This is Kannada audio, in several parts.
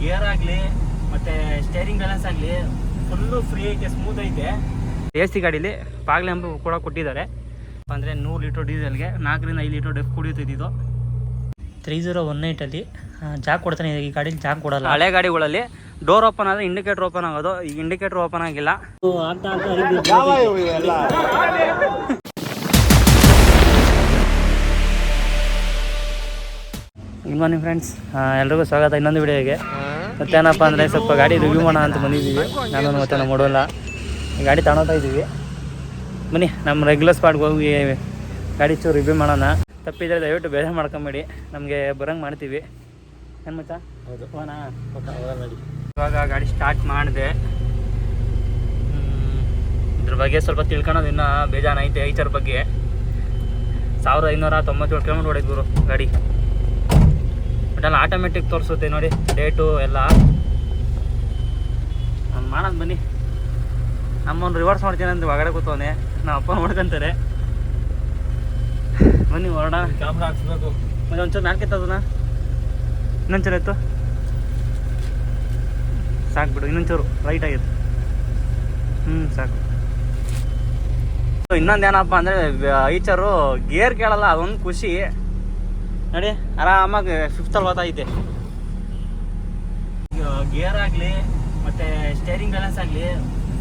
ಗೇರ್ ಆಗಲಿ ಮತ್ತು ಸ್ಟೇರಿಂಗ್ ಬ್ಯಾಲೆನ್ಸ್ ಆಗಲಿ ಫುಲ್ಲು ಫ್ರೀ ಐತೆ, ಸ್ಮೂತ್ ಐತೆ. ಎ ಸಿ ಗಾಡೀಲಿ ಪಾಗ್ಲೆ ಅಂಬು ಕೂಡ ಕೊಟ್ಟಿದ್ದಾರೆ. ಅಂದರೆ 100 ಲೀಟ್ರ್ ಡೀಸೆಲ್ಗೆ 4 ರಿಂದ 5 ಲೀಟ್ರ್ ಡೆಫ್ ಕುಡಿಯುತ್ತಿದ್ದು. 3018 ಜಾಕ್ ಕೊಡ್ತಾನೆ. ಈ ಗಾಡೀಲಿ ಜಾಕ್ ಕೊಡಲ್ಲ. ಹಳೆ ಗಾಡಿಗಳಲ್ಲಿ ಡೋರ್ ಓಪನ್ ಆದರೆ ಇಂಡಿಕೇಟರ್ ಓಪನ್ ಆಗೋದು, ಈಗ ಇಂಡಿಕೇಟರ್ ಓಪನ್ ಆಗಿಲ್ಲ. ಗುಡ್ ಮಾರ್ನಿಂಗ್ ಫ್ರೆಂಡ್ಸ್, ಎಲ್ರಿಗೂ ಸ್ವಾಗತ ಇನ್ನೊಂದು ವಿಡಿಯೋಗೆ. ಮತ್ತೇನಪ್ಪ ಅಂದರೆ ಸ್ವಲ್ಪ ಗಾಡಿ ರಿವ್ಯೂ ಮಾಡೋಣ ಅಂತ ಬಂದಿದ್ದೀವಿ. ನಾನು ಮತ್ತೆ ನಮ್ಮ ಮೊಡಲ್ಲ ಗಾಡಿ ತಗೊಳ್ತಾ ಇದ್ದೀವಿ. ಬನ್ನಿ ನಮ್ಮ ರೆಗ್ಯುಲರ್ ಸ್ಪಾಟ್ಗೆ ಹೋಗಿ ಗಾಡಿ ಚೂರು ರಿವ್ಯೂ ಮಾಡೋಣ. ತಪ್ಪಿದ್ರೆ ದಯವಿಟ್ಟು ಬೇರೆ ಮಾಡ್ಕೊಂಬೇಡಿ, ನಮಗೆ ಬರೋಂಗೆ ಮಾಡ್ತೀವಿ. ಏನು ಮಚ್ಚ? ಹೌದು ಹೋಗೋಣ. ಇವಾಗ ಗಾಡಿ ಸ್ಟಾರ್ಟ್ ಮಾಡಿದೆ. ಇದ್ರ ಬಗ್ಗೆ ಸ್ವಲ್ಪ ತಿಳ್ಕೊಳೋದು ಇನ್ನೂ ಬೇಜಾನೈತೆ. ಐಚರ್ ಬಗ್ಗೆ 1597 ಕಿಲೋಮೀಟ್ರ್ ಹೊಡೆದ್ರು ಗಾಡಿ. ಬಟ್ ಆಟೋಮೆಟಿಕ್ ತೋರಿಸುತ್ತೆ ನೋಡಿ, ಡೇಟು ಎಲ್ಲ ಮಾಡೋದು. ಬನ್ನಿ, ನಮ್ಮನ್ನು ರಿವರ್ಸ್ ಮಾಡ್ತೀನಿ ಅಂತ ಹೊರಗಡೆ ಕೂತವನೆ, ನಮ್ಮ ಅಪ್ಪ ನೋಡ್ಕೊಂತಾರೆ. ಬನ್ನಿ ಹೊರಡ. ಕ್ಯಾಮ್ರಾ ಹಾಕ್ಸ್ಬೇಕು. ಮತ್ತೆ ಒಂಚೂರು ನಾಲ್ಕೆತ್ತದನ ಇನ್ನೊಂಚೂರು ಎತ್ತು ಸಾಕು ಬಿಡು. ಇನ್ನೊಂಚೂರು ಲೈಟ್ ಆಗಿತ್ತು. ಸಾಕು. ಇನ್ನೊಂದೇನಪ್ಪ ಅಂದರೆ ಐಚರು ಗೇರ್ ಕೇಳಲ್ಲ, ಅದೊಂದು ಖುಷಿ ನೋಡಿ. ಆರಾಮಾಗಿ 5th ಓದ್ತೈತೆ. ಗೇರ್ ಆಗಲಿ ಮತ್ತು ಸ್ಟೇರಿಂಗ್ ಬ್ಯಾಲೆನ್ಸ್ ಆಗಲಿ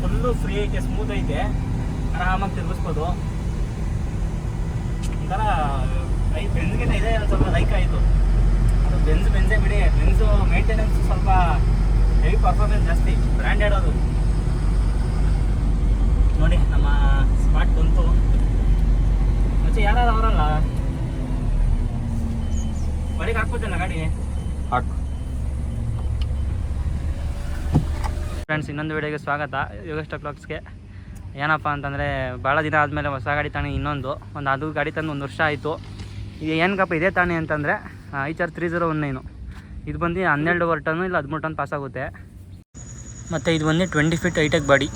ಫುಲ್ಲು ಫ್ರೀ ಐತೆ, ಸ್ಮೂತ್ ಐತೆ, ಆರಾಮಾಗಿ ತಿರುಗಿಸ್ಬೋದು. ಒಂಥರ ಬೆಂಜ್ಗಿಂತ ಇದೆ ಸ್ವಲ್ಪ ಲೈಕ್ ಆಯಿತು. ಅದು ಬೆಂಜೇ ಬಿಡಿ, ಬೆಂಜು ಮೇಂಟೆನೆನ್ಸ್ ಸ್ವಲ್ಪ ಹೆವಿ ಪರ್ಫಾರ್ಮೆನ್ಸ್ ಜಾಸ್ತಿ, ಬ್ರ್ಯಾಂಡೆಡ್ ಅದು. ನೋಡಿ ನಮ್ಮ ಸ್ಪಾಟ್ ಬಂತು. ಮುಂಚೆ ಯಾರು ಅವರಲ್ಲ ಬಡಿಗೆ ಹಾಕ್ಬೋದಲ್ಲ ಗಾಡಿ ಹಾಕು. ಫ್ರೆಂಡ್ಸ್, ಇನ್ನೊಂದು ವಿಡಿಯೋಗೆ ಸ್ವಾಗತ. ಯೋಗೇಶ್ ವ್ಲಾಗ್ಸ್ಗೆ. ಏನಪ್ಪ ಅಂತಂದರೆ ಭಾಳ ದಿನ ಆದಮೇಲೆ ಹೊಸ ಗಾಡಿ ತಾಣಿ ಇನ್ನೊಂದು ಅದು ಗಾಡಿ ತಂದು 1 ವರ್ಷ ಆಯಿತು. ಈಗ ಏನಕ್ಕಪ್ಪ ಇದೇ ತಾಣಿ ಅಂತಂದರೆ ಐಚರ್ 3019. ಇದು ಬಂದು 12 ಟನ್ನು ಇಲ್ಲ 13 ಟನ್ ಪಾಸ್ ಆಗುತ್ತೆ. ಮತ್ತು ಇದು ಬಂದು 20 ಫೀಟ್ ಹೈಟೆಕ್ ಬಾಡಿ.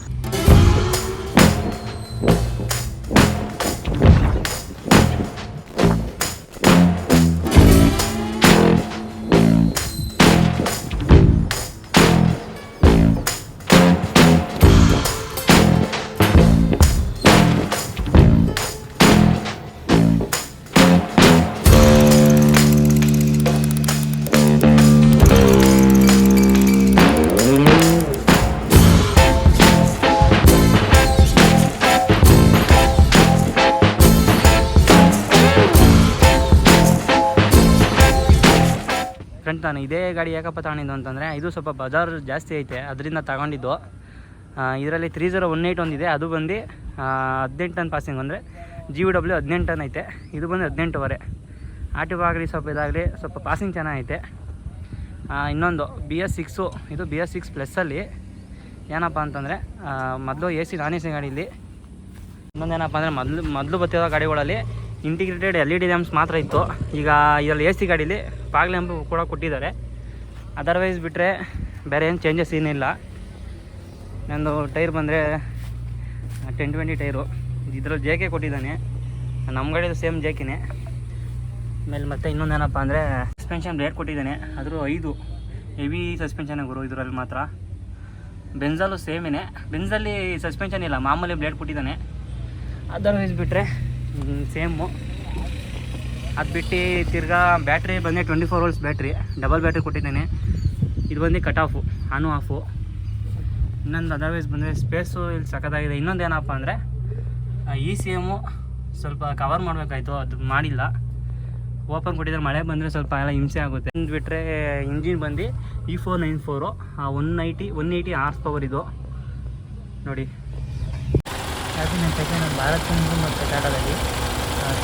ಫ್ರೆಂಡ್, ನಾನು ಇದೇ ಗಾಡಿ ಯಾಕಪ್ಪ ತಗೊಂಡಿದ್ದು ಅಂತಂದರೆ ಇದು ಸ್ವಲ್ಪ ಬಜಾರ್ ಜಾಸ್ತಿ ಐತೆ, ಅದರಿಂದ ತಗೊಂಡಿದ್ದು. ಇದರಲ್ಲಿ 3018 ಒಂದಿದೆ, ಅದು ಬಂದು 18 ಟನ್ ಪಾಸಿಂಗ್. ಅಂದರೆ GVW 18 ಟನ್ ಐತೆ, ಇದು ಬಂದು 18.5. ಆಟಿವ್ ಆಗಲಿ ಸ್ವಲ್ಪ ಇದಾಗಲಿ ಸ್ವಲ್ಪ ಪಾಸಿಂಗ್ ಚೆನ್ನಾಗೈತೆ. ಇನ್ನೊಂದು BS6, ಇದು BS6 ಪ್ಲಸ್ಸಲ್ಲಿ ಏನಪ್ಪ ಅಂತಂದರೆ ಮೊದಲು AC ನಾನ್ AC ಗಾಡೀಲಿ. ಇನ್ನೊಂದೇನಪ್ಪ ಅಂದರೆ ಮೊದಲು ಬರ್ತಿರೋ ಗಾಡಿಗಳಲ್ಲಿ ಇಂಟಿಗ್ರೇಟೆಡ್ LED ಲ್ಯಾಂಪ್ಸ್ ಮಾತ್ರ ಇತ್ತು. ಈಗ ಇದರಲ್ಲಿ AC ಗಾಡೀಲಿ ಫಾಗ್ ಲ್ಯಾಂಪು ಕೂಡ ಕೊಟ್ಟಿದ್ದಾರೆ. ಅದರ್ವೈಸ್ ಬಿಟ್ಟರೆ ಬೇರೆ ಏನು ಚೇಂಜಸ್ ಏನಿಲ್ಲ. ನಂದು ಟೈರ್ ಬಂದರೆ 1020 ಟೈರು. ಇದರಲ್ಲಿ JK ಕೊಟ್ಟಿದ್ದಾನೆ, ನಮ್ಮ ಗಾಡಿದು ಸೇಮ್ JKನೇ. ಆಮೇಲೆ ಮತ್ತೆ ಇನ್ನೊಂದೇನಪ್ಪ ಅಂದರೆ ಸಸ್ಪೆನ್ಷನ್ ಬ್ಲೇಡ್ ಕೊಟ್ಟಿದ್ದಾನೆ. ಅದ್ರ 5 ಹೆವಿ ಸಸ್ಪೆನ್ಷನ್ ಗುರು ಇದರಲ್ಲಿ ಮಾತ್ರ. ಬೆಂಜಲ್ಲೂ ಸೇಮೇನೆ, ಬೆಂಜಲ್ಲಿ ಸಸ್ಪೆನ್ಷನ್ ಇಲ್ಲ, ಮಾಮೂಲಿ ಬ್ಲೇಡ್ ಕೊಟ್ಟಿದ್ದಾನೆ. ಅದರ್ವೈಸ್ ಬಿಟ್ಟರೆ ಸೇಮು. ಅದು ಬಿಟ್ಟು ತಿರ್ಗಾ ಬ್ಯಾಟ್ರಿ ಬಂದು 24 ವೋಲ್ಟ್ಸ್ ಬ್ಯಾಟ್ರಿ, ಡಬಲ್ ಬ್ಯಾಟ್ರಿ ಕೊಟ್ಟಿದ್ದಾನೆ. ಇದು ಬಂದು ಕಟ್ ಆಫು, ಆನು ಆಫು. ಇನ್ನೊಂದು ಅದರ್ವೈಸ್ ಬಂದರೆ ಸ್ಪೇಸು ಇಲ್ಲಿ ಸಖತ್ತಾಗಿದೆ. ಇನ್ನೊಂದು ಏನಪ್ಪ ಅಂದರೆ ECM ಸ್ವಲ್ಪ ಕವರ್ ಮಾಡಬೇಕಾಯ್ತು, ಅದು ಮಾಡಿಲ್ಲ. ಓಪನ್ ಕೊಟ್ಟಿದ್ದಾರೆ, ಮಳೆ ಬಂದರೆ ಸ್ವಲ್ಪ ಎಲ್ಲ ಹಿಂಸೆ ಆಗುತ್ತೆ. ಇದು ಬಿಟ್ಟರೆ ಇಂಜಿನ್ ಬಂದು E494 180 ಹಾರ್ಸ್ ಪವರ್ ಇದು ನೋಡಿ. ಅದು ನನ್ನ ಸೆಕೆಂಡ್ ಭಾರತ್ ಮತ್ತು ಟಾಟಾದಲ್ಲಿ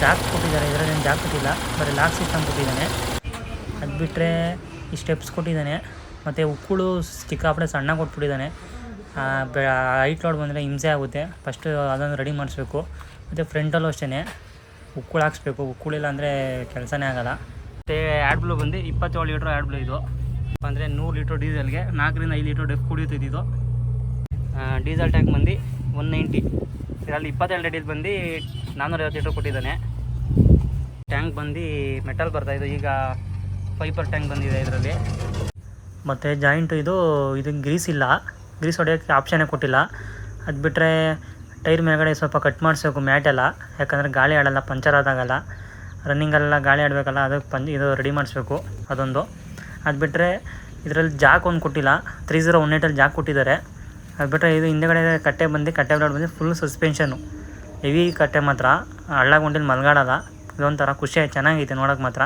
ಜಾಕ್ ಕೊಟ್ಟಿದ್ದಾರೆ. ಇದರಲ್ಲಿ ಏನು ಜಾಕ್ ಕೊಟ್ಟಿಲ್ಲ, ಬರೀ ಲಾಕ್ ಸಿಸ್ಟಮ್ ಕೊಟ್ಟಿದ್ದಾನೆ. ಅದು ಬಿಟ್ಟರೆ ಈ ಸ್ಟೆಪ್ಸ್ ಕೊಟ್ಟಿದ್ದಾನೆ. ಮತ್ತು ಉಕ್ಕುಳು ಸಿಕ್ಕಾಪಡೆ ಸಣ್ಣ ಕೊಟ್ಬಿಟ್ಟಿದ್ದಾನೆ. ಹೈಟ್ ಲೋಡ್ ಬಂದರೆ ಹಿಂಸೆ ಆಗುತ್ತೆ, ಫಸ್ಟು ಅದನ್ನು ರೆಡಿ ಮಾಡಿಸ್ಬೇಕು. ಮತ್ತು ಫ್ರಂಟಲ್ಲೂ ಅಷ್ಟೇ ಉಕ್ಕುಳು ಹಾಕ್ಸ್ಬೇಕು, ಉಕ್ಕುಳಿಲ್ಲ ಅಂದರೆ ಕೆಲಸನೇ ಆಗೋಲ್ಲ. ಮತ್ತು ಆ್ಯಡ್ ಬ್ಲೂ ಬಂದು 27 ಲೀಟ್ರ್ ಆ್ಯಡ್ ಬ್ಲೂ. ಇದು ಅಂದರೆ 100 ಲೀಟ್ರ್ ಡೀಸೆಲ್ಗೆ 4 ರಿಂದ 5 ಲೀಟ್ರ್ ಡೆಫ್ ಕುಡಿಯುತ್ತಿದ್ದು. ಡೀಸೆಲ್ ಟ್ಯಾಂಕ್ ಬಂದು 190. ಇದರಲ್ಲಿ 22 ಲೀಟರ್ ಬಂದು 450 ಲೀಟ್ರ್ ಕೊಟ್ಟಿದ್ದಾನೆ. ಟ್ಯಾಂಕ್ ಬಂದು ಮೆಟಲ್ ಬರ್ತಾಯಿದ್ದು, ಈಗ ಫೈಬರ್ ಟ್ಯಾಂಕ್ ಬಂದಿದೆ ಇದರಲ್ಲಿ. ಮತ್ತು ಜಾಯಿಂಟು ಇದು ಗ್ರೀಸ್ ಇಲ್ಲ, ಗ್ರೀಸ್ ಹೊಡೆಯೋಕ್ಕೆ ಆಪ್ಷನ್ನೇ ಕೊಟ್ಟಿಲ್ಲ. ಅದು ಬಿಟ್ಟರೆ ಟೈರ್ ಮೇಲ್ಗಡೆ ಸ್ವಲ್ಪ ಕಟ್ ಮಾಡಿಸ್ಬೇಕು ಮ್ಯಾಟೆಲ್ಲ, ಯಾಕಂದರೆ ಗಾಳಿ ಆಡೋಲ್ಲ, ಪಂಚರ್ ಆದಾಗಲ್ಲ. ರನ್ನಿಂಗಲ್ಲೆಲ್ಲ ಗಾಳಿ ಆಡಬೇಕಲ್ಲ, ಅದಕ್ಕೆ ಇದು ರೆಡಿ ಮಾಡಿಸ್ಬೇಕು ಅದೊಂದು. ಅದು ಬಿಟ್ಟರೆ ಇದರಲ್ಲಿ ಜಾಕ್ ಒಂದು ಕೊಟ್ಟಿಲ್ಲ, 3018 ಜಾಕ್ ಕೊಟ್ಟಿದ್ದಾರೆ. ಅದು ಬಿಟ್ಟರೆ ಇದು ಹಿಂದೆಗಡೆ ಕಟ್ಟೆ ಬ್ಲೇಡ್ ಬಂದು ಫುಲ್ ಸಸ್ಪೆನ್ಷನು, ಹೆವಿ ಕಟ್ಟೆ ಮಾತ್ರ, ಹಳ್ಳ ಗುಂಡಿಲಿ ಮಲ್ಗಾಡಲ್ಲ. ಇದೊಂಥರ ಖುಷಿ ಚೆನ್ನಾಗೈತೆ ನೋಡೋಕೆ ಮಾತ್ರ.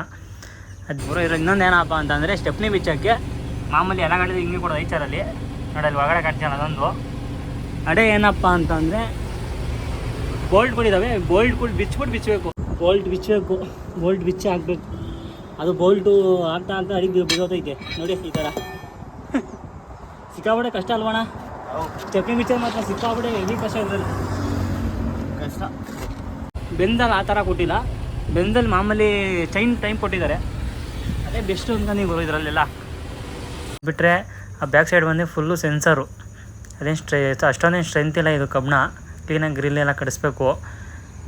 ಅದು ಇರೋ ಇನ್ನೊಂದು ಏನಪ್ಪ ಅಂತಂದರೆ ಸ್ಟೆಪ್ನಿ ಬಿಚ್ಚೋಕ್ಕೆ ಮಾಮೂಲಿ ಎಲ್ಲ ಗಾಡಿದು ಹಿಂಗೆ ಕೊಡೋದು ಐಚರಲ್ಲಿ ನೋಡಿ, ಅಲ್ಲಿ ಒಳಗಡೆ ಕಾಣ್ತೀಯಲ್ಲ ಅದೊಂದು. ಅದೇ ಏನಪ್ಪ ಅಂತಂದರೆ ಬೋಲ್ಟ್ಗಳಿದ್ದಾವೆ, ಬೋಲ್ಟ್ಗಳು ಬಿಚ್ಚಬೇಕು, ಬೋಲ್ಟ್ ಬಿಚ್ಚಿ ಹಾಕಬೇಕು. ಅದು ಬೋಲ್ಟು ಆಗ್ತಾ ಅಡಿಗೆ ಬಿದ್ದೋತೈತೆ ನೋಡಿ ಈ ಥರ. ಸಿಕ್ಕಾಬಿಡೆ ಕಷ್ಟ ಅಲ್ವಣ ಸ್ಟೆಪ್ನಿ ಬಿಚ್ಚೋದು ಮಾತ್ರ, ಸಿಕ್ಕಾಬಿಡೆ ಹೆವಿ ಕಷ್ಟ ಇದ್ರಲ್ಲಿ ಕಷ್ಟ. ಬೆಂದಲ್ಲಿ ಆ ಥರ ಕೊಟ್ಟಿಲ್ಲ, ಬೆಂದಲ್ಲಿ ಮಾಮೂಲಿ ಚೈನ್ ಟೈಮ್ ಕೊಟ್ಟಿದ್ದಾರೆ, ಅದೇ ಬೆಸ್ಟು ಅಂತ ನೀವು ಇದರಲ್ಲೆಲ್ಲ. ಬಿಟ್ಟರೆ ಆ ಬ್ಯಾಕ್ ಸೈಡ್ ಬಂದು ಫುಲ್ಲು ಸೆನ್ಸರು, ಅಷ್ಟೊಂದೇನು ಸ್ಟ್ರೆಂತ್ ಇಲ್ಲ ಇದು ಕಬ್ಬಣ. ಕ್ಲೀನಾಗಿ ಗ್ರಿಲ್ ಎಲ್ಲ ಕಡಿಸ್ಬೇಕು.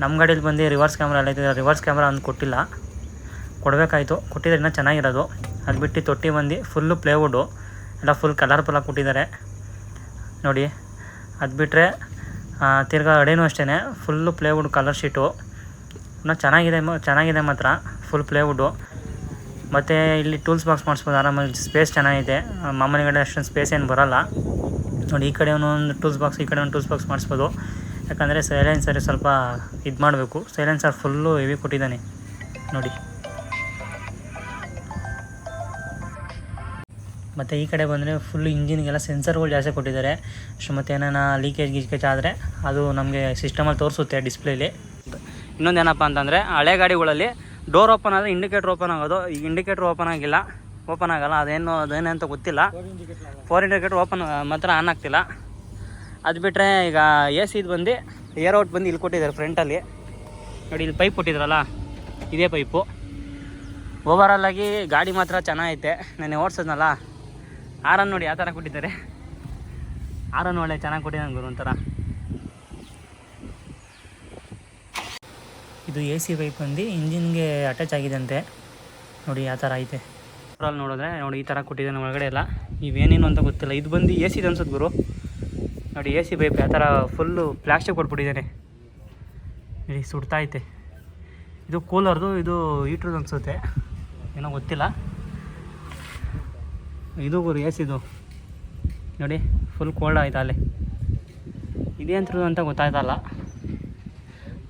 ನಮ್ಮ ಗಾಡೀಲಿ ಬಂದು ರಿವರ್ಸ್ ಕ್ಯಾಮ್ರಾ ಎಲ್ಲ ಐತೆ, ರಿವರ್ಸ್ ಕ್ಯಾಮ್ರಾ ಒಂದು ಕೊಟ್ಟಿಲ್ಲ, ಕೊಡಬೇಕಾಯ್ತು, ಕೊಟ್ಟಿದ್ರೆ ಇನ್ನೂ ಚೆನ್ನಾಗಿರೋದು. ಅದು ಬಿಟ್ಟು ತೊಟ್ಟಿ ಬಂದು ಫುಲ್ಲು ಪ್ಲೇವುಡ್ಡು ಎಲ್ಲ ಫುಲ್ ಕಲರ್ಫುಲ್ಲಾಗಿ ಕೊಟ್ಟಿದ್ದಾರೆ ನೋಡಿ. ಅದು ಬಿಟ್ಟರೆ ತಿರ್ಗಾ ಅಡೇನೂ ಅಷ್ಟೇ ಫುಲ್ಲು ಪ್ಲೇವುಡ್ ಕಲರ್ ಶೀಟು, ಇನ್ನೂ ಚೆನ್ನಾಗಿದೆ ಮಾತ್ರ, ಫುಲ್ ಪ್ಲೇವುಡ್ಡು. ಮತ್ತು ಇಲ್ಲಿ ಟೂಲ್ಸ್ ಬಾಕ್ಸ್ ಮಾಡಿಸ್ಬೋದು ಆರಾಮಾಗಿ, ಸ್ಪೇಸ್ ಚೆನ್ನಾಗಿದೆ. ಮಾಮೂಲಿ ಗಾಡಿ ಅಷ್ಟೊಂದು ಸ್ಪೇಸ್ ಏನು ಬರೋಲ್ಲ ನೋಡಿ. ಈ ಕಡೆ ಒಂದು ಟೂಲ್ಸ್ ಬಾಕ್ಸ್, ಈ ಕಡೆ ಒಂದು ಟೂಲ್ಸ್ ಬಾಕ್ಸ್ ಮಾಡಿಸ್ಬೋದು. ಯಾಕಂದರೆ ಸೈಲೆನ್ಸರ್ ಸ್ವಲ್ಪ ಇದು ಮಾಡಬೇಕು, ಸೈಲೆನ್ಸರ್ ಫುಲ್ಲು ಹೆವಿ ಕೊಟ್ಟಿದ್ದಾನೆ ನೋಡಿ. ಮತ್ತು ಈ ಕಡೆ ಬಂದರೆ ಫುಲ್ಲು ಇಂಜಿನ್ಗೆಲ್ಲ ಸೆನ್ಸರ್ಗಳು ಜಾಸ್ತಿ ಕೊಟ್ಟಿದ್ದಾರೆ. ಮತ್ತು ಏನಾನ ಲೀಕೇಜ್ ಆದರೆ ಅದು ನಮಗೆ ಸಿಸ್ಟಮಲ್ಲಿ ತೋರಿಸುತ್ತೆ ಡಿಸ್ಪ್ಲೇಲಿ. ಇನ್ನೊಂದು ಏನಪ್ಪ ಅಂತಂದರೆ ಹಳೆ ಗಾಡಿಗಳಲ್ಲಿ ಡೋರ್ ಓಪನ್ ಆದರೆ ಇಂಡಿಕೇಟ್ರ್ ಓಪನ್ ಆಗೋದು, ಈಗ ಇಂಡಿಕೇಟ್ರ್ ಓಪನ್ ಆಗಲ್ಲ, ಅದೇನು ಅಂತ ಗೊತ್ತಿಲ್ಲ. 4 ಇಂಡಿಕೇಟ್ರ್ ಓಪನ್ ಮಾತ್ರ ಆನ್ ಆಗ್ತಿಲ್ಲ. ಅದು ಬಿಟ್ಟರೆ ಈಗ AC ಇದು ಬಂದು ಏರ್ ಔಟ್ ಬಂದು ಇಲ್ಲಿ ಕೊಟ್ಟಿದ್ದಾರೆ ಫ್ರಂಟಲ್ಲಿ ನೋಡಿ, ಇಲ್ಲಿ ಪೈಪ್ ಕೊಟ್ಟಿದ್ರಲ್ಲ ಇದೇ ಪೈಪು. ಓವರಾಲಾಗಿ ಗಾಡಿ ಮಾತ್ರ ಚೆನ್ನಾಗೈತೆ. ನಾನು ಓಡಿಸೋದ್ನಲ್ಲ, ಆರನ್ ನೋಡಿ ಯಾವ ಥರ ಕೊಟ್ಟಿದ್ದಾರೆ, ಆರನ್ ಒಳ್ಳೆ ಚೆನ್ನಾಗಿ ಕೊಟ್ಟಿದ್ದಾನೆ ಗುರು ಒಂಥರ. ಇದು AC ಪೈಪ್ ಬಂದು ಇಂಜಿನ್ಗೆ ಅಟ್ಯಾಚ್ ಆಗಿದೆ ಅಂತೆ ನೋಡಿ, ಯಾವ ಥರ ಐತೆ. ಓವರಾಲ್ ನೋಡಿದ್ರೆ ನೋಡಿ ಈ ಥರ ಕೊಟ್ಟಿದ್ದಾನೆ ಒಳಗಡೆ ಎಲ್ಲ. ಇವೇನೇನು ಅಂತ ಗೊತ್ತಿಲ್ಲ. ಇದು ಬಂದು AC ಅನ್ಸುತ್ತೆ ಗುರು ನೋಡಿ, AC ಪೈಪ್ ಯಾವ ಥರ ಫುಲ್ಲು ಪ್ಲಾಸ್ಟಿಕ್ ಕೊಟ್ಬಿಟ್ಟಿದ್ದಾನೆ ನೋಡಿ, ಸುಡ್ತಾ ಐತೆ. ಇದು ಕೂಲರ್ದು, ಇದು ಹೀಟ್ರದ್ದು ಅನಿಸುತ್ತೆ, ಏನೋ ಗೊತ್ತಿಲ್ಲ. ಇದು ಗುರು AC ನೋಡಿ, ಫುಲ್ ಕೋಲ್ಡ್ ಆಯ್ತು ಅಲ್ಲೇ. ಇದೇ ಅಂತ ಗೊತ್ತಾಯ್ತಲ್ಲ,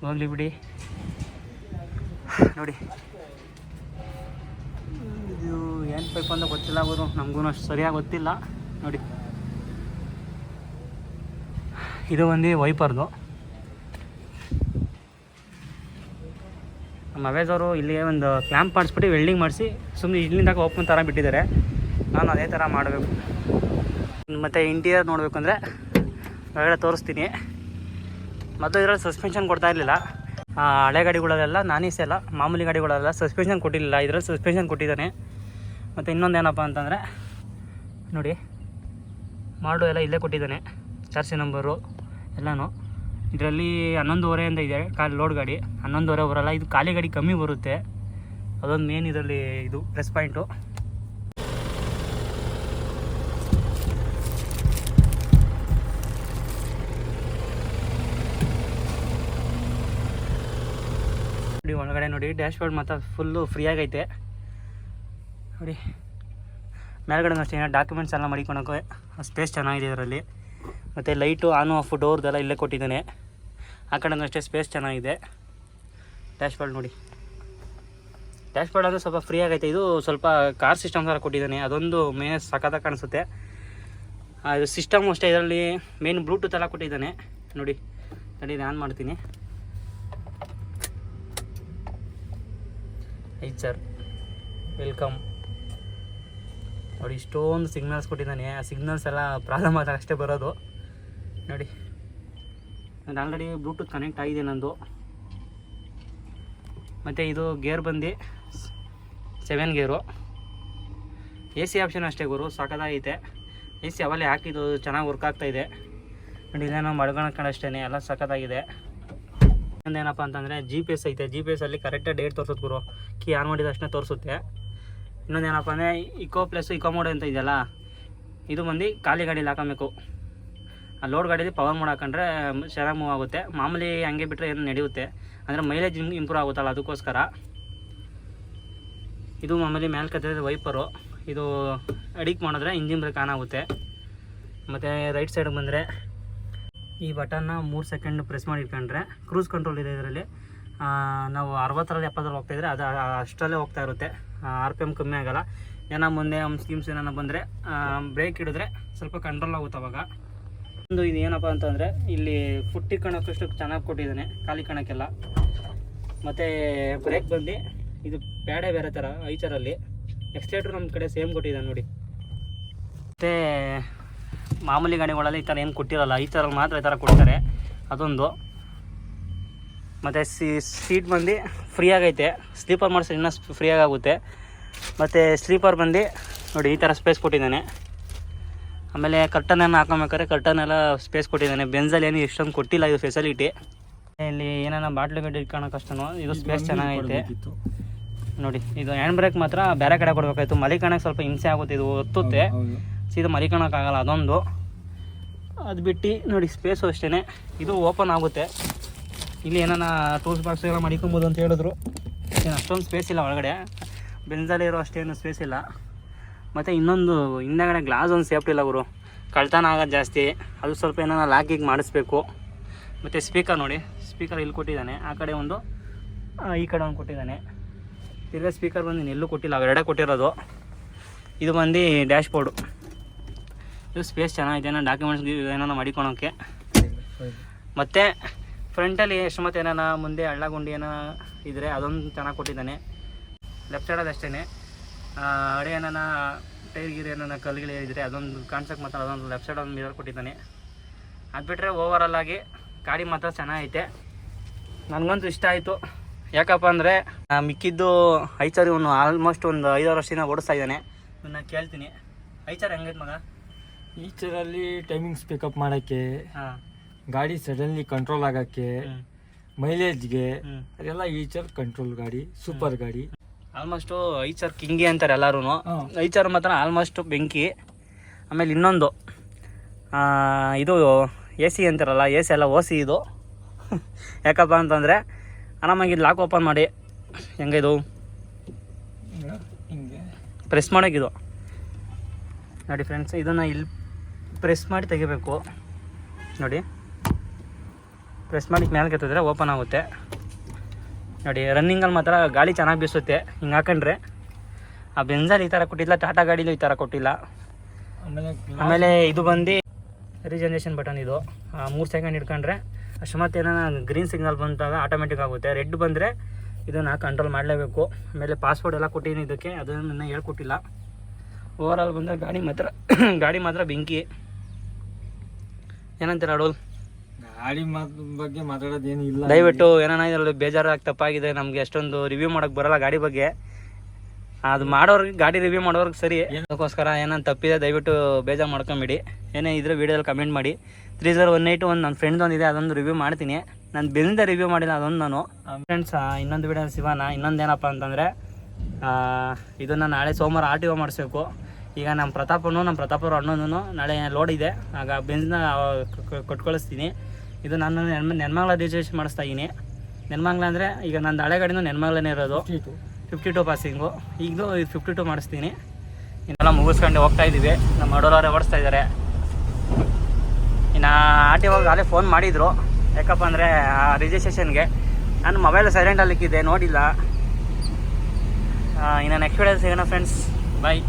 ಹೋಗ್ಲಿ ಬಿಡಿ ನೋಡಿ. ಇದು ಏನು ಪೈಪ್ ಅಂತ ಗೊತ್ತಿಲ್ಲ ಗುರು, ನಮಗೂ ಅಷ್ಟು ಸರಿಯಾಗಿ ಗೊತ್ತಿಲ್ಲ ನೋಡಿ. ಇದು ಒಂದು ವೈಪರ್ದು. ನಮ್ಮ ಅವೇಜವರು ಇಲ್ಲಿಗೆ ಒಂದು ಕ್ಲ್ಯಾಂಪ್ ಮಾಡಿಸ್ಬಿಟ್ಟು ವೆಲ್ಡಿಂಗ್ ಮಾಡಿಸಿ ಸುಮ್ಮನೆ ಇಲ್ಲಿಂದ ಓಪನ್ ಥರ ಬಿಟ್ಟಿದ್ದಾರೆ. ನಾನು ಅದೇ ಥರ ಮಾಡಬೇಕು. ಮತ್ತು ಇಂಟೀರಿಯರ್ ನೋಡಬೇಕು ಅಂದರೆ ಒಳಗಡೆ ತೋರಿಸ್ತೀನಿ. ಮೊದಲು ಇದರಲ್ಲಿ ಸಸ್ಪೆನ್ಷನ್ ಕೊಡ್ತಾ ಇರಲಿಲ್ಲ. ಹಳೆ ಗಾಡಿಗಳಲ್ಲೆಲ್ಲ ನಾನೀಸೆಲ್ಲ ಮಾಮೂಲಿ ಗಾಡಿಗಳೆಲ್ಲ ಸಸ್ಪೆನ್ಷನ್ ಕೊಟ್ಟಿರಲಿಲ್ಲ, ಇದರಲ್ಲಿ ಸಸ್ಪೆನ್ಷನ್ ಕೊಟ್ಟಿದ್ದಾನೆ. ಮತ್ತು ಇನ್ನೊಂದು ಏನಪ್ಪ ಅಂತಂದರೆ ನೋಡಿ, ಮಾಡು ಎಲ್ಲ ಇಲ್ಲೇ ಕೊಟ್ಟಿದ್ದಾನೆ, ಚಾರ್ಸಿ ನಂಬರು ಎಲ್ಲನೂ. ಇದರಲ್ಲಿ 11:15 ಅಂತ ಇದೆ ಲೋಡ್ ಗಾಡಿ, 11:15 ಬರೋಲ್ಲ. ಇದು ಖಾಲಿ ಗಾಡಿ ಕಮ್ಮಿ ಬರುತ್ತೆ, ಅದೊಂದು ಮೇನ್ ಇದರಲ್ಲಿ ಇದು ಪ್ಲಸ್ ಪಾಯಿಂಟು. ಒಳಗಡೆ ನೋಡಿ ಡ್ಯಾಶ್ ಬೋರ್ಡ್ ಮಾತ್ರ ಫುಲ್ಲು ಫ್ರೀಯಾಗೈತೆ ನೋಡಿ. ಮೇಲ್ಗಡೆ ಅಷ್ಟೇ ಡಾಕ್ಯುಮೆಂಟ್ಸ್ ಎಲ್ಲ ಮಡಿಕೊಳಕ್ಕೆ ಸ್ಪೇಸ್ ಚೆನ್ನಾಗಿದೆ ಇದರಲ್ಲಿ. ಮತ್ತು ಲೈಟು ಆನು ಆಫು ಡೋರ್ದೆಲ್ಲ ಇಲ್ಲೇ ಕೊಟ್ಟಿದ್ದಾನೆ. ಆ ಕಡೆ ಅಷ್ಟೇ ಸ್ಪೇಸ್ ಚೆನ್ನಾಗಿದೆ. ಡ್ಯಾಶ್ ಬೋರ್ಡ್ ನೋಡಿ, ಡ್ಯಾಶ್ ಬೋರ್ಡ್ ಅಂದರೆ ಸ್ವಲ್ಪ ಫ್ರೀ ಆಗೈತೆ. ಇದು ಸ್ವಲ್ಪ ಕಾರ್ ಸಿಸ್ಟಮ್ ಥರ ಕೊಟ್ಟಿದ್ದಾನೆ, ಅದೊಂದು ಮೇನ್ ಸಖತ್ತಾಗಿ ಕಾಣಿಸುತ್ತೆ. ಇದು ಸಿಸ್ಟಮು ಅಷ್ಟೇ, ಇದರಲ್ಲಿ ಮೇನ್ ಬ್ಲೂಟೂತ್ ಎಲ್ಲ ಕೊಟ್ಟಿದ್ದಾನೆ ನೋಡಿ. ತಡಿ ಆನ್ ಮಾಡ್ತೀನಿ. ಐತೆ ಸರ್, ವೆಲ್ಕಮ್ ನೋಡಿ. ಇಷ್ಟೊಂದು ಸಿಗ್ನಲ್ಸ್ ಕೊಟ್ಟಿದ್ದಾನೆ, ಆ ಸಿಗ್ನಲ್ಸ್ ಎಲ್ಲ ಪ್ರಾಬ್ಲಮ್ ಆದಾಗ ಅಷ್ಟೇ ಬರೋದು ನೋಡಿ. ನಾನು ಆಲ್ರೆಡಿ ಬ್ಲೂಟೂತ್ ಕನೆಕ್ಟ್ ಆಗಿದೆ ನಂದು. ಮತ್ತು ಇದು ಗೇರ್ ಬಂದು 7 ಗೇರು. AC ಆಪ್ಷನ್ ಅಷ್ಟೇ ಗುರು, ಸಾಕಾಗೈತೆ. AC ಅವಲ್ಲೇ ಹಾಕಿದ್ದು ಚೆನ್ನಾಗಿ ವರ್ಕ್ ಆಗ್ತಾಯಿದೆ ನೋಡಿ. ಇಲ್ಲೇನೋ ಮಡ್ಕೊಳಕ್ಕೆ ಅಷ್ಟೇ, ಎಲ್ಲ ಸಖತ್ತಾಗಿದೆ. ಇನ್ನೊಂದೇನಪ್ಪ ಅಂತಂದರೆ GPS ಐತೆ. GPS ಅಲ್ಲಿ ಕರೆಕ್ಟಾಗಿ ಡೇಟ್ ತೋರಿಸುತ್ತೆ ಗುರು. ಕೀ ಆನ್ ಮಾಡಿದ ತಕ್ಷಣ ತೋರಿಸುತ್ತೆ. ಇನ್ನೊಂದು ಏನಪ್ಪ ಅಂದರೆ ಇಕೋ ಪ್ಲಸ್ ಇಕೋ ಮೋಡ್ ಅಂತ ಇದೆಯಲ್ಲ, ಇದು ಬಂದು ಖಾಲಿ ಗಾಡೀಲಿ ಹಾಕೋಬೇಕು. ಆ ಲೋಡ್ ಗಾಡೀಲಿ ಪವರ್ ಮೋಡ್ ಹಾಕೊಂಡ್ರೆ ಚೆನ್ನಾಗಿ ಮೂವ್ ಆಗುತ್ತೆ. ಮಾಮೂಲಿ ಹಂಗೆ ಬಿಟ್ಟರೆ ಏನು ನಡೆಯುತ್ತೆ, ಅಂದರೆ ಮೈಲೇಜ್ ಇಂಪ್ರೂವ್ ಆಗುತ್ತಲ್ಲ ಅದಕ್ಕೋಸ್ಕರ. ಇದು ಮಾಮೂಲಿ ಮೇಲೆ ಕತ್ತಿದ್ರೆ ವೈಪರು, ಇದು ಅಡಿಕ್ ಮಾಡಿದ್ರೆ ಇಂಜಿನ್ ಬ್ರೇಕ್ ಆನ್ ಆಗುತ್ತೆ. ಮತ್ತು ರೈಟ್ ಸೈಡ್ಗೆ ಬಂದರೆ ಈ ಬಟನ್ನ 3 ಸೆಕೆಂಡ್ ಪ್ರೆಸ್ ಮಾಡಿ ಇಟ್ಕೊಂಡ್ರೆ ಕ್ರೂಸ್ ಕಂಟ್ರೋಲ್ ಇದೆ ಇದರಲ್ಲಿ. ನಾವು 60ರಲ್ಲಿ 70ರಲ್ಲಿ ಹೋಗ್ತಾಯಿದ್ರೆ ಅದು ಅಷ್ಟರಲ್ಲೇ ಹೋಗ್ತಾ ಇರುತ್ತೆ, RPM ಕಮ್ಮಿ ಆಗೋಲ್ಲ. ಏನೋ ಮುಂದೆ ಸ್ಕೀಮ್ಸ್ ಏನಾರ ಬಂದರೆ ಬ್ರೇಕ್ ಹಿಡಿದ್ರೆ ಸ್ವಲ್ಪ ಕಂಟ್ರೋಲ್ ಆಗುತ್ತೆ ಅವಾಗ. ಒಂದು ಇದು ಏನಪ್ಪ ಅಂತಂದರೆ ಇಲ್ಲಿ ಫುಟ್ ಇಟ್ಕೊಳೋಕ್ಕಷ್ಟು ಚೆನ್ನಾಗಿ ಕೊಟ್ಟಿದ್ದಾನೆ, ಖಾಲಿ ಕಣಕ್ಕೆಲ್ಲ. ಮತ್ತು ಬ್ರೇಕ್ ಬಂದು ಇದು ಪ್ಯಾಡೇ ಬೇರೆ ಥರ ಐಚರಲ್ಲಿ. ಎಕ್ಸ್ಲೇಟ್ರ್ ನಮ್ಮ ಕಡೆ ಸೇಮ್ ಕೊಟ್ಟಿದ್ದಾನೆ ನೋಡಿ. ಮತ್ತು ಮಾಮೂಲಿ ಗಾಡಿಗಳಲ್ಲಿ ಈ ಥರ ಏನು ಕೊಟ್ಟಿರಲ್ಲ, ಐಚರಲ್ಲಿ ಮಾತ್ರ ಈ ಥರ ಕೊಡ್ತಾರೆ, ಅದೊಂದು. ಮತ್ತು ಸೀಟ್ ಬಂದು ಫ್ರೀ ಆಗೈತೆ, ಸ್ಲೀಪರ್ ಮಾಡಿಸಿದ್ರೆ ಇನ್ನೂ ಫ್ರೀಯಾಗಿ ಆಗುತ್ತೆ. ಮತ್ತು ಸ್ಲೀಪರ್ ಬಂದು ನೋಡಿ ಈ ಥರ ಸ್ಪೇಸ್ ಕೊಟ್ಟಿದ್ದಾನೆ. ಆಮೇಲೆ ಕರ್ಟನನ್ನು ಹಾಕೊಬೇಕಾದ್ರೆ ಕರ್ಟನೆಲ್ಲ ಸ್ಪೇಸ್ ಕೊಟ್ಟಿದ್ದಾನೆ. ಬೆಂಜಲ್ಲಿ ಏನು ಇಷ್ಟೊಂದು ಕೊಟ್ಟಿಲ್ಲ ಇದು ಫೆಸಿಲಿಟಿ. ಇಲ್ಲಿ ಏನಾರ ಬಾಟ್ಲು ಗಡ್ಡೆ ಇಟ್ಕೊಳಕ್ಕಷ್ಟೂ ಇದು ಸ್ಪೇಸ್ ಚೆನ್ನಾಗೈತೆ ನೋಡಿ. ಇದು ಹ್ಯಾಂಡ್ ಬ್ರೇಕ್ ಮಾತ್ರ ಬೇರೆ ಕಡೆ ಕೊಡಬೇಕಾಯ್ತು, ಮಲಿಕಣಕ್ಕೆ ಸ್ವಲ್ಪ ಹಿಂಸೆ ಆಗುತ್ತೆ, ಇದು ಒತ್ತುತ್ತೆ ಸೀದಾ ಮಲಿಕಣಕ್ಕಾಗಲ್ಲ ಅದೊಂದು. ಅದು ಬಿಟ್ಟು ನೋಡಿ ಸ್ಪೇಸು ಅಷ್ಟೇ, ಇದು ಓಪನ್ ಆಗುತ್ತೆ. ಇಲ್ಲಿ ಏನಾರ ಟೂಲ್ಸ್ ಬಾಕ್ಸ್ ಎಲ್ಲ ಮಡಿಕೊಬೋದು ಅಂತ ಹೇಳಿದ್ರು. ಏನು ಅಷ್ಟೊಂದು ಸ್ಪೇಸ್ ಇಲ್ಲ ಒಳಗಡೆ, ಬೆಂಜಲ್ಲಿರೋ ಅಷ್ಟೇನು ಸ್ಪೇಸ್ ಇಲ್ಲ. ಮತ್ತು ಇನ್ನೊಂದು ಹಿಂದೆಗಡೆ ಗ್ಲಾಸ್ ಒಂದು ಸೇಫ್ಟಿ ಇಲ್ಲ ಗುರು, ಕಳ್ತನ ಆಗೋದು ಜಾಸ್ತಿ, ಅದು ಸ್ವಲ್ಪ ಏನಾರ ಲಾಕಿಗೆ ಮಾಡಿಸ್ಬೇಕು. ಮತ್ತು ಸ್ಪೀಕರ್ ನೋಡಿ, ಸ್ಪೀಕರ್ ಇಲ್ಲಿ ಕೊಟ್ಟಿದ್ದಾನೆ, ಆ ಕಡೆ ಒಂದು ಈ ಕಡೆ ಒಂದು ಕೊಟ್ಟಿದ್ದಾನೆ. ತಿರ್ಗಾ ಸ್ಪೀಕರ್ ಬಂದು ಎಲ್ಲೂ ಕೊಟ್ಟಿಲ್ಲ, ಅವೆರಡೇ ಕೊಟ್ಟಿರೋದು. ಇದು ಬಂದು ಡ್ಯಾಶ್ ಬೋರ್ಡು, ಇದು ಸ್ಪೇಸ್ ಚೆನ್ನಾಗಿದೆ, ಏನೋ ಡಾಕ್ಯುಮೆಂಟ್ಸ್ ಏನಾರ ಮಾಡಿಕೊಳೋಕ್ಕೆ. ಮತ್ತು ಫ್ರಂಟಲ್ಲಿ ಎಷ್ಟು ಮತ್ತು ಏನಾರ ಮುಂದೆ ಹಳ್ಳ ಗುಂಡಿ ಏನೋ ಇದ್ದರೆ ಅದೊಂದು ಚೆನ್ನಾಗಿ ಕೊಟ್ಟಿದ್ದಾನೆ. ಲೆಫ್ಟ್ ಸೈಡಲ್ಲಿ ಅಷ್ಟೇ ಅಡೆ ಏನಾರ ಟೈರ್ ಗೀರ್ ಏನಾರ ಕಲ್ಗಳು ಇದ್ದರೆ ಅದೊಂದು ಕಾಣ್ಸೋಕ್ಕೆ ಮಾತ್ರ ಅದೊಂದು ಲೆಫ್ಟ್ ಸೈಡ್ ಒಂದು ಮಿರರ್ ಕೊಟ್ಟಿದ್ದಾನೆ. ಅದು ಬಿಟ್ಟರೆ ಓವರಾಲ್ ಆಗಿ ಗಾಡಿ ಮಾತ್ರ ಚೆನ್ನಾಗೈತೆ, ನನಗಂತೂ ಇಷ್ಟ ಆಯಿತು. ಯಾಕಪ್ಪ ಅಂದರೆ ಮಿಕ್ಕಿದ್ದು ಐಚರ್ ಇವನು ಆಲ್ಮೋಸ್ಟ್ ಒಂದು 5-6 ವರ್ಷದಿಂದ ಓಡಿಸ್ತಾ ಇದ್ದಾನೆ. ನಾನು ಕೇಳ್ತೀನಿ, ಐಚರ್ ಹೆಂಗೈತೆ ಮಗ? ಈಚರಲ್ಲಿ ಟೈಮಿಂಗ್ಸ್ ಪಿಕಪ್ ಮಾಡೋಕ್ಕೆ, ಹಾಂ, ಗಾಡಿ ಸಡನ್ಲಿ ಕಂಟ್ರೋಲ್ ಆಗೋಕ್ಕೆ, ಮೈಲೇಜ್ಗೆ, ಹ್ಞೂ, ಅದೆಲ್ಲ ಈಚರ್ ಕಂಟ್ರೋಲ್ ಗಾಡಿ, ಸೂಪರ್ ಗಾಡಿ. ಆಲ್ಮೋಸ್ಟು ಐಚರ್ ಕಿಂಗಿ ಅಂತಾರೆ ಎಲ್ಲರೂ. ಐಚರ್ ಮಾತ್ರ ಆಲ್ಮೋಸ್ಟ್ ಬೆಂಕಿ. ಆಮೇಲೆ ಇನ್ನೊಂದು ಇದು AC ಅಂತಾರಲ್ಲ, AC ಎಲ್ಲ OC ಇದು. ಯಾಕಪ್ಪ ಅಂತಂದರೆ ಆರಾಮಾಗಿ ಲಾಕ್ ಓಪನ್ ಮಾಡಿ ಹೆಂಗಿದು ಹಿಂಗೆ ಪ್ರೆಸ್ ಮಾಡೋಕ್ಕಿದು ನೋಡಿ ಫ್ರೆಂಡ್ಸ್, ಇದನ್ನು ಇಲ್ಲಿ ಪ್ರೆಸ್ ಮಾಡಿ ತೆಗಿಬೇಕು ನೋಡಿ. ಪ್ರೆಸ್ ಮಾಡಿ ಮೇಲೆ ಕೆತ್ತಿದ್ರೆ ಓಪನ್ ಆಗುತ್ತೆ ನೋಡಿ. ರನ್ನಿಂಗಲ್ಲಿ ಮಾತ್ರ ಗಾಳಿ ಚೆನ್ನಾಗಿ ಬೀಸುತ್ತೆ ಹಿಂಗೆ ಹಾಕೊಂಡ್ರೆ. ಆ ಬೆಂಜಲ್ಲಿ ಈ ಥರ ಕೊಟ್ಟಿಲ್ಲ, ಟಾಟಾ ಗಾಡಿಲೂ ಈ ಥರ ಕೊಟ್ಟಿಲ್ಲ. ಆಮೇಲೆ ಇದು ಬಂದು ರೀಜನರೇಷನ್ ಬಟನ್, ಇದು 3 ಸೆಕೆಂಡ್ ಇಟ್ಕೊಂಡ್ರೆ ಅಷ್ಟು. ಮತ್ತೆ ಏನೋ ಗ್ರೀನ್ ಸಿಗ್ನಲ್ ಬಂದಾಗ ಆಟೋಮೆಟಿಕ್ ಆಗುತ್ತೆ, ರೆಡ್ ಬಂದರೆ ಇದನ್ನು ಕಂಟ್ರೋಲ್ ಮಾಡಲೇಬೇಕು. ಆಮೇಲೆ ಪಾಸ್ವರ್ಡ್ ಎಲ್ಲ ಕೊಟ್ಟಿದ್ದೀನಿ ಇದಕ್ಕೆ, ಅದನ್ನು ಹೇಳ್ಕೊಟ್ಟಿಲ್ಲ. ಓವರಾಲ್ ಬಂದರೆ ಗಾಡಿ ಮಾತ್ರ ಬೆಂಕಿ. ಏನಂತೀರ ಅಡೋಲ್? ಗಾಡಿ ಬಗ್ಗೆ ಮಾತಾಡೋದೇನು ಇಲ್ಲ. ದಯವಿಟ್ಟು ಏನಾನ ಇದರಲ್ಲಿ ಬೇಜಾರಾಗಿ ತಪ್ಪಾಗಿದೆ, ನಮಗೆ ಅಷ್ಟೊಂದು ರಿವ್ಯೂ ಮಾಡೋಕ್ಕೆ ಬರೋಲ್ಲ ಗಾಡಿ ಬಗ್ಗೆ. ಅದು ಮಾಡೋರಿಗೆ, ಗಾಡಿ ರಿವ್ಯೂ ಮಾಡೋರಿಗೆ ಸರಿ, ಅದಕ್ಕೋಸ್ಕರ ಏನಾರು ತಪ್ಪಿದೆ ದಯವಿಟ್ಟು ಬೇಜಾರು ಮಾಡ್ಕೊಂಬಿಡಿ. ಏನೇ ಇದ್ರೆ ವೀಡಿಯೋದಲ್ಲಿ ಕಮೆಂಟ್ ಮಾಡಿ. 3018 ಒಂದು ನನ್ನ ಫ್ರೆಂಡ್ದೊಂದಿದೆ, ಅದೊಂದು ರಿವ್ಯೂ ಮಾಡ್ತೀನಿ. ನಾನು ಬೆಂದ ರಿವ್ಯೂ ಮಾಡಿಲ್ಲ ಅದೊಂದು ನಾನು. ಫ್ರೆಂಡ್ಸ್, ಇನ್ನೊಂದು ವೀಡಿಯೋ ಸಿಗೋಣ. ಇನ್ನೊಂದೇನಪ್ಪ ಅಂತಂದರೆ ಇದನ್ನು ನಾಳೆ ಸೋಮವಾರ RTO ಮಾಡಿಸ್ಬೇಕು. ಈಗ ನಮ್ಮ ಪ್ರತಾಪವ್ರ ಅಣ್ಣನೂ ನಾಳೆ ಲೋಡ್ ಇದೆ, ಆಗ ಬೆಂಜ್ನ ಕೊಟ್ಕಳಿಸ್ತೀನಿ. ಇದು ನಾನು ನೆನ್ಮಂಗ್ಲ ರಿಜಿಸ್ಟ್ರೇಷನ್ ಮಾಡಿಸ್ತಾ ಇದ್ದೀನಿ. ನೆನ್ಮಂಗ್ಲ ಅಂದರೆ ಈಗ ನನ್ನ ಹಳೆ ಗಾಡಿನೂ ನೆನ್ಮಂಗ್ಲನೇ ಇರೋದು, 52 ಪಾಸಿಂಗು. ಈಗಲೂ 52 ಮಾಡಿಸ್ತೀನಿ. ಇನ್ನೆಲ್ಲ ಮುಗಿಸ್ಕೊಂಡು ಹೋಗ್ತಾ ಇದ್ದೀವಿ. ನಮ್ಮ ಅಡೋರವರೇ ಓಡಿಸ್ತಾ ಇದ್ದಾರೆ. ಇನ್ನು RTO ಅಲ್ಲೇ ಫೋನ್ ಮಾಡಿದರು, ಯಾಕಪ್ಪ ಅಂದರೆ ರಿಜಿಸ್ಟ್ರೇಷನ್ಗೆ. ನಾನು ಮೊಬೈಲ್ ಸೈಲೆಂಟಲ್ಲಿ ಇಕ್ಕಿದ್ದೆ, ನೋಡಿಲ್ಲ. ಇನ್ನು ನೆಕ್ಸ್ಟ್ ವಿಡಿಯೋ ಸಿಗೋಣ ಫ್ರೆಂಡ್ಸ್, ಬಾಯ್.